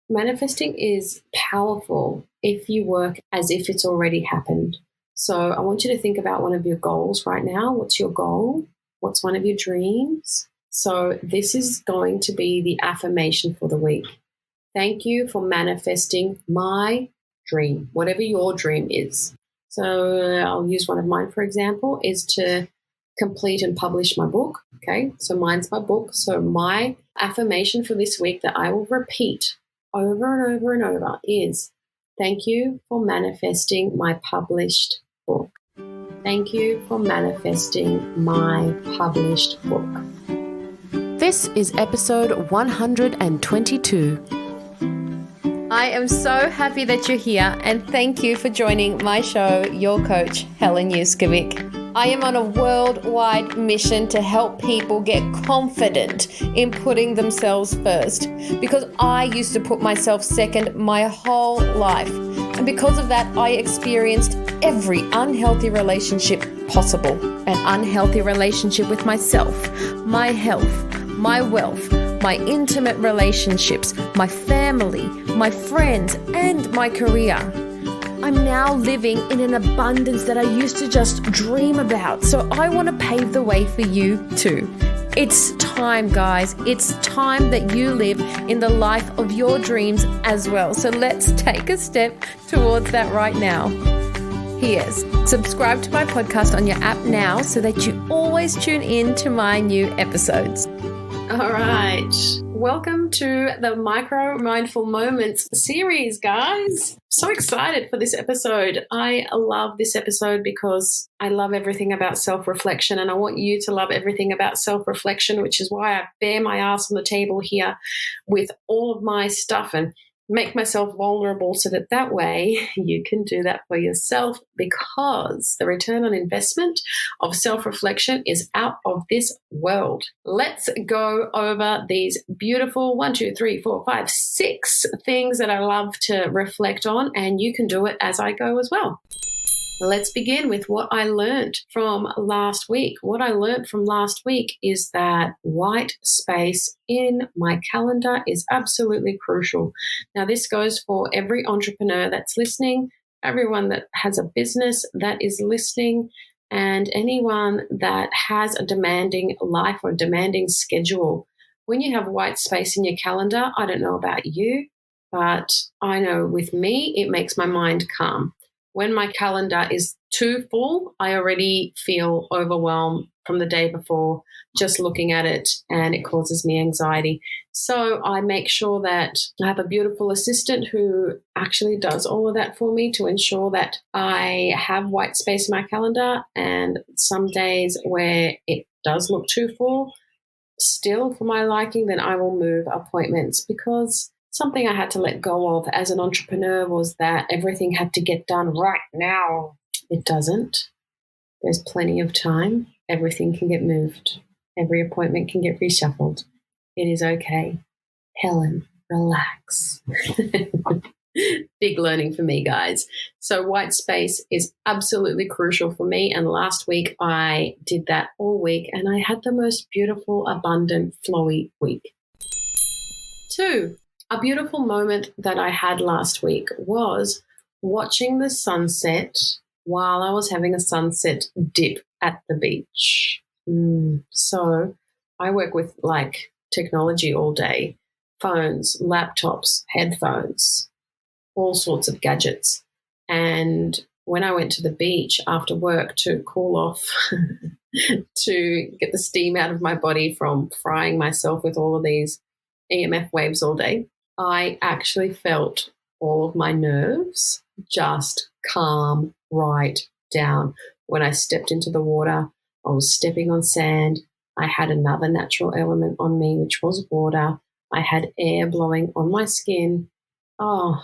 Manifesting is powerful if you work as if it's already happened. So I want you to think about one of your goals right now. What's your goal? What's one of your dreams? So this is going to be the affirmation for the week. Thank you for manifesting my dream, whatever your dream is. So I'll use one of mine, for example, is to complete and publish my book. Okay, so mine's my book. So my affirmation for this week that I will repeat over and over and over is thank you for manifesting my published book. Thank you for manifesting my published book. This is episode 122. I am so happy that you're here, and thank you for joining my show, your coach, Helen Yuskovic. I am on a worldwide mission to help people get confident in putting themselves first, because I used to put myself second my whole life. And because of that, I experienced every unhealthy relationship possible. An unhealthy relationship with myself, my health, my wealth, my intimate relationships, my family, my friends, and my career. I'm now living in an abundance that I used to just dream about. So I want to pave the way for you too. It's time, guys. It's time that you live in the life of your dreams as well. So let's take a step towards that right now. P.S. Subscribe to my podcast on your app now so that you always tune in to my new episodes. All right. Welcome to the Micro Mindful Moments series, guys. So excited for this episode. I love this episode because I love everything about self-reflection, and I want you to love everything about self-reflection, which is why I bare my ass on the table here with all of my stuff and make myself vulnerable so that way you can do that for yourself, because the return on investment of self-reflection is out of this world. Let's go over these beautiful 6 things that I love to reflect on, and you can do it as I go as well. Let's begin with what I learned from last week. What I learned from last week is that white space in my calendar is absolutely crucial. Now, this goes for every entrepreneur that's listening, everyone that has a business that is listening, and anyone that has a demanding life or a demanding schedule. When you have white space in your calendar, I don't know about you, but I know with me, it makes my mind calm. When my calendar is too full, I already feel overwhelmed from the day before just looking at it, and it causes me anxiety. So I make sure that I have a beautiful assistant who actually does all of that for me to ensure that I have white space in my calendar. And some days where it does look too full, still for my liking, then I will move appointments, because something I had to let go of as an entrepreneur was that everything had to get done right now. It doesn't. There's plenty of time. Everything can get moved. Every appointment can get reshuffled. It is okay. Helen, relax. Big learning for me, guys. So white space is absolutely crucial for me. And last week I did that all week, and I had the most beautiful, abundant, flowy week. 2. A beautiful moment that I had last week was watching the sunset while I was having a sunset dip at the beach. So I work with technology all day, phones, laptops, headphones, all sorts of gadgets. And when I went to the beach after work to cool off, to get the steam out of my body from frying myself with all of these EMF waves all day, I actually felt all of my nerves just calm right down. When I stepped into the water, I was stepping on sand. I had another natural element on me, which was water. I had air blowing on my skin. Oh,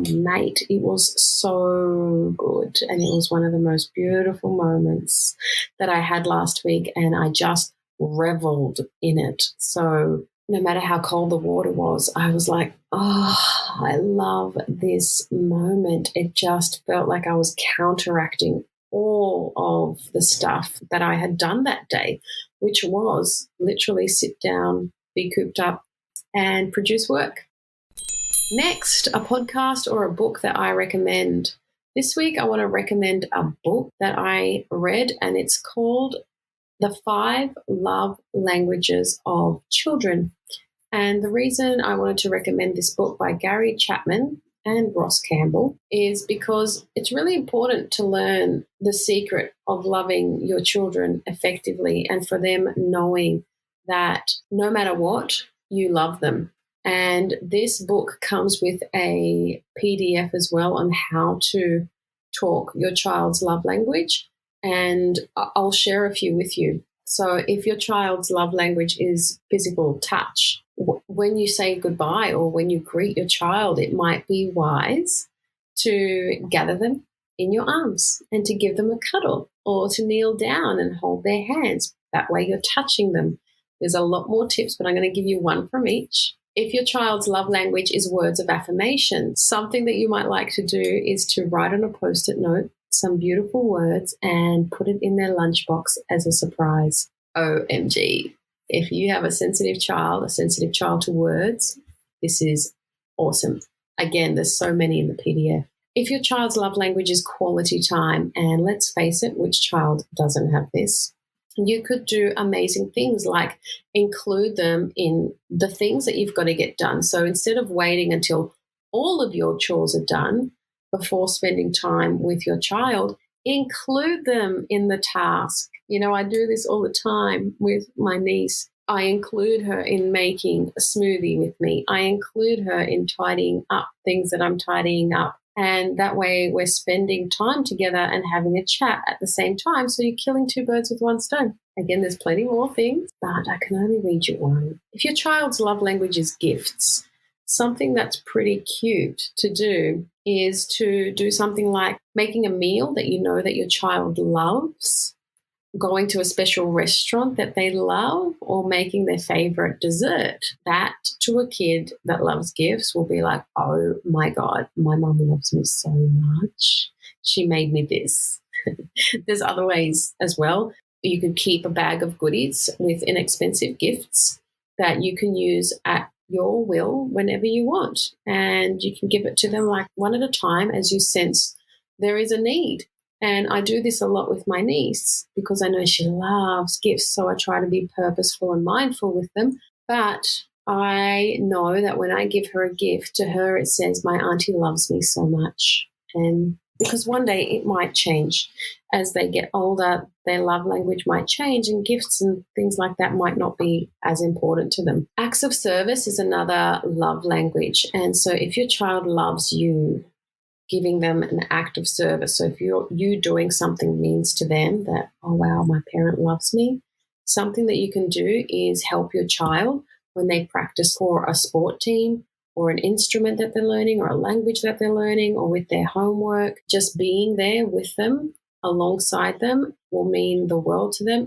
mate, it was so good. And it was one of the most beautiful moments that I had last week, and I just reveled in it. So no matter how cold the water was, I was like, I love this moment. It just felt like I was counteracting all of the stuff that I had done that day, which was literally sit down, be cooped up, and produce work. Next, a podcast or a book that I recommend. This week, I want to recommend a book that I read, and it's called The 5 Love Languages of Children. And the reason I wanted to recommend this book by Gary Chapman and Ross Campbell is because it's really important to learn the secret of loving your children effectively and for them knowing that no matter what, you love them. And this book comes with a PDF as well on how to talk your child's love language. And I'll share a few with you. So if your child's love language is physical touch, when you say goodbye or when you greet your child, it might be wise to gather them in your arms and to give them a cuddle or to kneel down and hold their hands. That way you're touching them. There's a lot more tips, but I'm going to give you one from each. If your child's love language is words of affirmation, something that you might like to do is to write on a Post-it note some beautiful words and put it in their lunchbox as a surprise. OMG. If you have a sensitive child to words, this is awesome. Again, there's so many in the PDF. If your child's love language is quality time, and let's face it, which child doesn't have this? You could do amazing things like include them in the things that you've got to get done. So instead of waiting until all of your chores are done before spending time with your child, include them in the task. You know, I do this all the time with my niece. I include her in making a smoothie with me. I include her in tidying up things that I'm tidying up. And that way we're spending time together and having a chat at the same time. So you're killing 2 birds with 1 stone. Again, there's plenty more things, but I can only read you one. If your child's love language is gifts, something that's pretty cute to do is to do something like making a meal that you know that your child loves, going to a special restaurant that they love, or making their favorite dessert. That to a kid that loves gifts will be like, oh my God, my mum loves me so much. She made me this. There's other ways as well. You can keep a bag of goodies with inexpensive gifts that you can use at your will whenever you want. And you can give it to them like one at a time as you sense there is a need. And I do this a lot with my niece because I know she loves gifts, so I try to be purposeful and mindful with them. But I know that when I give her a gift, to her it says, my auntie loves me so much. And because one day it might change. As they get older, their love language might change and gifts and things like that might not be as important to them. Acts of service is another love language. And so if your child loves you, giving them an act of service. So if you doing something means to them that, oh, wow, my parent loves me, something that you can do is help your child when they practice for a sport team or an instrument that they're learning or a language that they're learning or with their homework. Just being there with them, alongside them, will mean the world to them,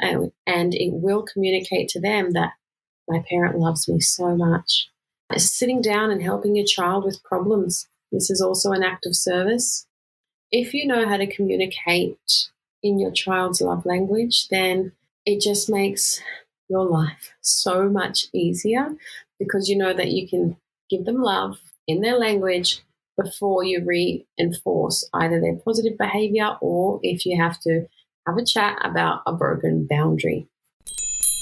and it will communicate to them that my parent loves me so much. Sitting down and helping your child with problems. This is also an act of service. If you know how to communicate in your child's love language, then it just makes your life so much easier because you know that you can give them love in their language before you reinforce either their positive behavior or if you have to have a chat about a broken boundary.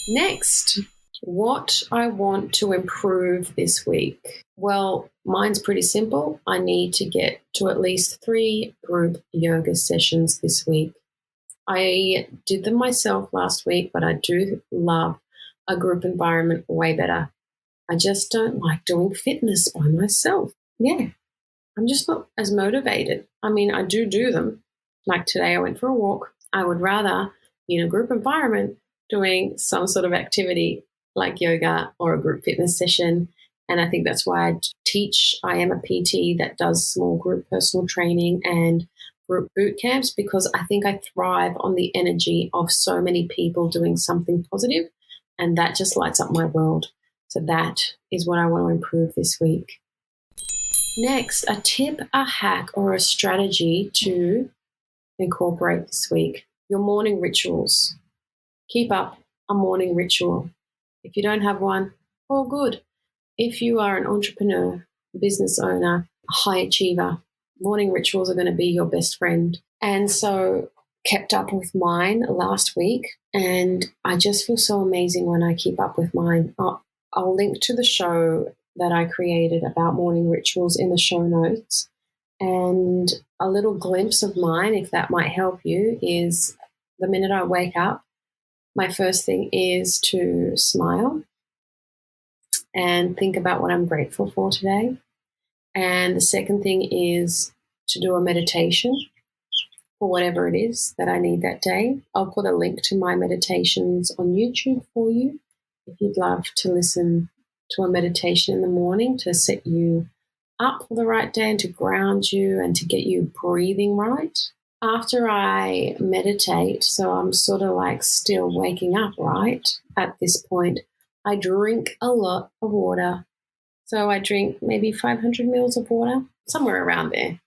Next, what I want to improve this week. Well, mine's pretty simple. I need to get to at least 3 group yoga sessions this week. I did them myself last week, but I do love a group environment way better. I just don't like doing fitness by myself. Yeah, I'm just not as motivated. I mean, I do them. Like today I went for a walk. I would rather be in a group environment doing some sort of activity like yoga or a group fitness session. And I think that's why I teach. I am a PT that does small group personal training and group boot camps because I think I thrive on the energy of so many people doing something positive, and that just lights up my world. So that is what I want to improve this week. Next, a tip, a hack, or a strategy to incorporate this week. Your morning rituals. Keep up a morning ritual. If you don't have one, all good. If you are an entrepreneur business owner, a high achiever, morning rituals are going to be your best friend. And so kept up with mine last week, and I just feel so amazing when I keep up with mine. I'll link to the show that I created about morning rituals in the show notes. And a little glimpse of mine, if that might help you, is the minute I wake up, my first thing is to smile and think about what I'm grateful for today. And the second thing is to do a meditation for whatever it is that I need that day. I'll put a link to my meditations on YouTube for you if you'd love to listen to a meditation in the morning to set you up for the right day and to ground you and to get you breathing right. After I meditate, so I'm sort of like still waking up, right? At this point, I drink a lot of water. So I drink maybe 500 mils of water, somewhere around there.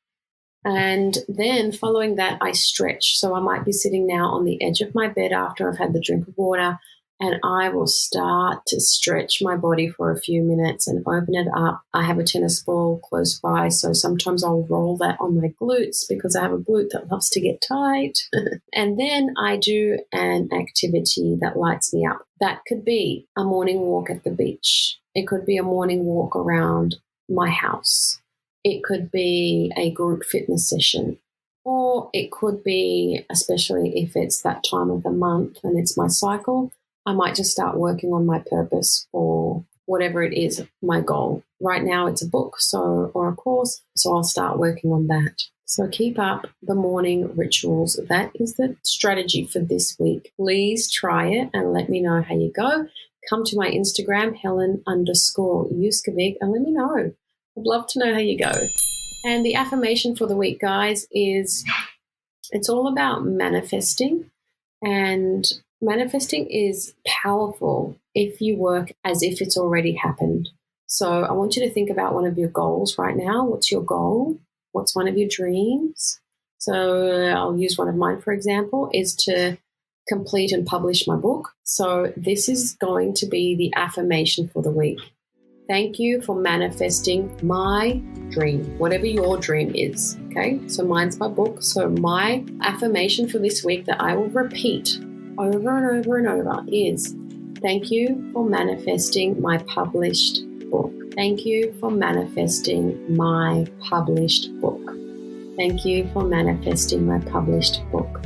And then following that, I stretch. So I might be sitting now on the edge of my bed after I've had the drink of water, and I will start to stretch my body for a few minutes and open it up. I have a tennis ball close by, so sometimes I'll roll that on my glutes because I have a glute that loves to get tight. And then I do an activity that lights me up. That could be a morning walk at the beach. It could be a morning walk around my house. It could be a group fitness session. Or it could be, especially if it's that time of the month and it's my cycle, I might just start working on my purpose or whatever it is, my goal. Right now it's a book or a course, so I'll start working on that. So keep up the morning rituals. That is the strategy for this week. Please try it and let me know how you go. Come to my Instagram, Helen_Yuskovic, and let me know. I'd love to know how you go. And the affirmation for the week, guys, is it's all about manifesting, and manifesting is powerful if you work as if it's already happened. So I want you to think about one of your goals right now. What's your goal? What's one of your dreams? So I'll use one of mine, for example, is to complete and publish my book. So this is going to be the affirmation for the week. Thank you for manifesting my dream, whatever your dream is, okay? So mine's my book. So my affirmation for this week that I will repeat over and over and over is, thank you for manifesting my published book. Thank you for manifesting my published book. Thank you for manifesting my published book.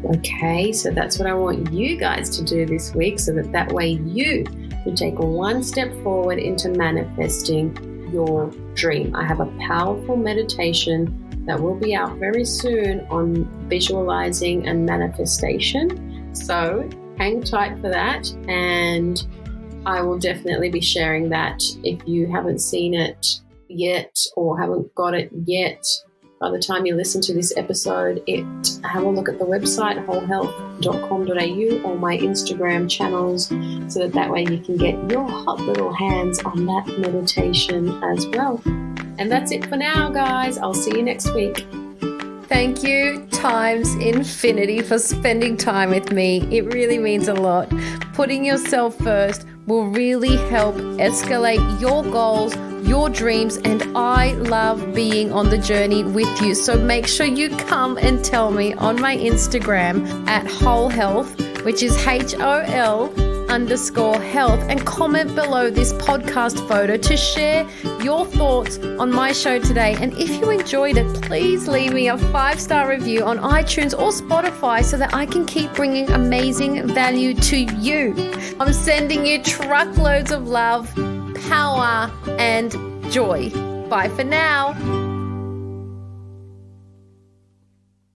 Okay, so that's what I want you guys to do this week, so that way you can take one step forward into manifesting your dream. I have a powerful meditation that will be out very soon on visualizing and manifestation. So hang tight for that, and I will definitely be sharing that. If you haven't seen it yet or haven't got it yet, by the time you listen to this episode, have a look at the website, wholehealth.com.au, or my Instagram channels, so that way you can get your hot little hands on that meditation as well. And that's it for now, guys. I'll see you next week. Thank you times infinity for spending time with me. It really means a lot. Putting yourself first will really help escalate your goals, your dreams, and I love being on the journey with you. So make sure you come and tell me on my Instagram at Whole Health, which is HOL_health, and comment below this podcast photo to share your thoughts on my show today. And if you enjoyed it, please leave me a 5-star review on iTunes or Spotify so that I can keep bringing amazing value to you. I'm sending you truckloads of love, power, and joy. Bye for now.